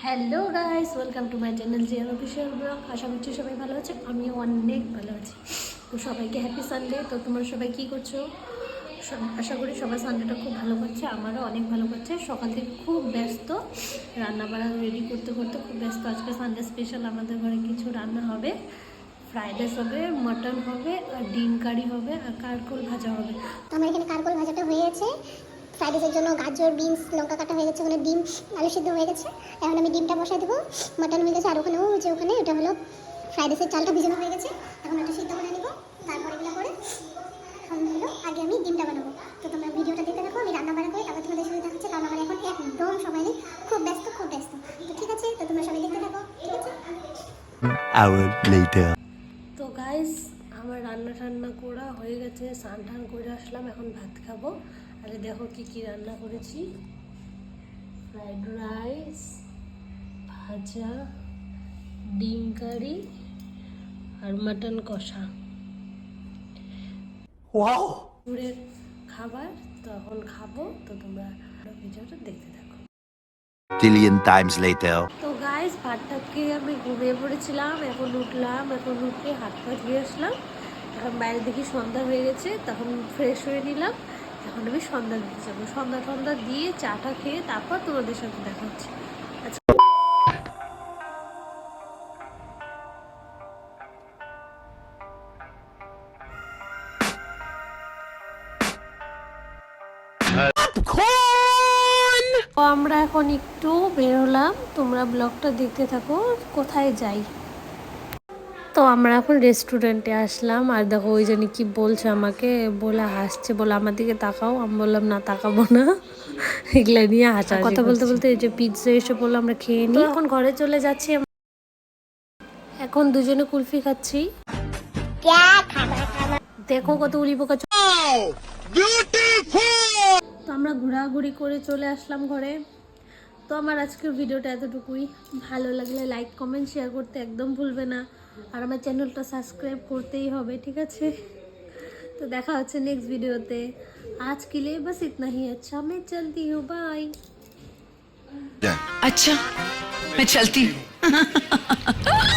Hello guys, welcome to my channel জিয়ান official blog. আশা করছি সবাই ভালো আছে, আমিও অনেক ভালো আছি। তো সবাইকে হ্যাপি সানডে। তো তোমরা সবাই কী করছো? আশা করি সবাই সানডেটা খুব ভালো করছে, আমারও অনেক ভালো করছে। সকাল থেকে খুব ব্যস্ত, রান্না বান্না রেডি করতে করতে খুব ব্যস্ত। আজকে সানডে স্পেশাল আমাদের ঘরে কিছু রান্না হবে। ফ্রাইড রাইস হবে, মাটন হবে, আর ডিম কারি হবে, আর কারকোল ভাজা হবে। তো আমার এখানে কারকোল ভাজাটা হয়ে গেছে। ফ্রাইড রাইসের জন্য গাজর, বিনস, লঙ্কা কাটা হয়ে গেছে। ওখানে ডিম, আলু সিদ্ধ হয়ে গেছে। এখন আমি ডিমটা বসাই দেবো। মাটন হয়ে গেছে, আর ওখানেও যে ওখানে ওটা হলো ফ্রাইড রাইসের চালটা ভিজানো হয়ে গেছে। এখন ওটা সিদ্ধ করে নিব, তারপর এগুলো করে এখন হলো আগে আমি ডিমটা বানাবো। তো তোমরা ভিডিওটা দেখতে দেখো, আমি রান্না বান্না করি, তারপর তোমাদের সাথে দেখাচ্ছি। কারণ আমার এখন একদম সময় নেই, খুব ব্যস্ত। তো ঠিক আছে, তো তোমরা সবাই দেখতে থাকো, ঠিক আছে? Hour later. তো গাইস, আমার রান্না টান্না করা হয়ে গেছে, স্নান টান করে আসলাম, এখন ভাত খাবো। আরে দেখো কি কি রান্না করেছি। ফ্রাইড রাইস, ভাজা, ডিম কারি আর মাটন কষা। Wow! দুপুরের খাবার তখন খাবো। তো তোমরা ভিডিওটা দেখতে থাকো। Billion times later. তো গাইস, ভাতটা খেয়ে আমি ঘুমিয়ে পড়েছিলাম, এখন উঠলাম, এখন উঠে হাত পা ধুয়ে আসলাম। এখন বাইরে দেখি সন্ধ্যা হয়ে গেছে, তখন ফ্রেশ হয়ে নিলাম। এখন আমি সন্ধ্যা দিতে যাবো। সন্ধ্যা দিয়ে চাটা খেয়ে তারপর তোমাদের সাথে দেখা হচ্ছে। আচ্ছা, তো আমরা এখন একটু বেরোলাম, তোমরা ব্লগটা দেখতে থাকো কোথায় যাই। তো আমরা এখন রেস্টুরেন্টে আসলাম, আর দেখো ওই জন্য কি বলছে আমাকে, বলে হাসছে, বলে আমার দিকে তাকাও। আমি বললাম না, তাকাবো না। এগুলা নিয়ে হাসা কথা বলতে বলতে এই যে পিৎজা এসে বললো, আমরা খেয়ে নিই। এখন ঘরে চলে যাচ্ছি। এখন দুজনে কুলফি খাচ্ছি। দেখো কত উলি পোকা। তো আমরা ঘোরাঘুরি করে চলে আসলাম ঘরে। তো আমার আজকের ভিডিওটা এতটুকুই। ভালো লাগলে লাইক, কমেন্ট, শেয়ার করতে একদম ভুলবে না। আর আমার চ্যানেলটা সাবস্ক্রাইব করতেই হবে, ঠিক আছে? তো দেখা হচ্ছে নেক্সট ভিডিওতে। आज के लिए बस इतना ही। अच्छा, मैं चलती हूँ, बाय। अच्छा मैं चलती हूँ।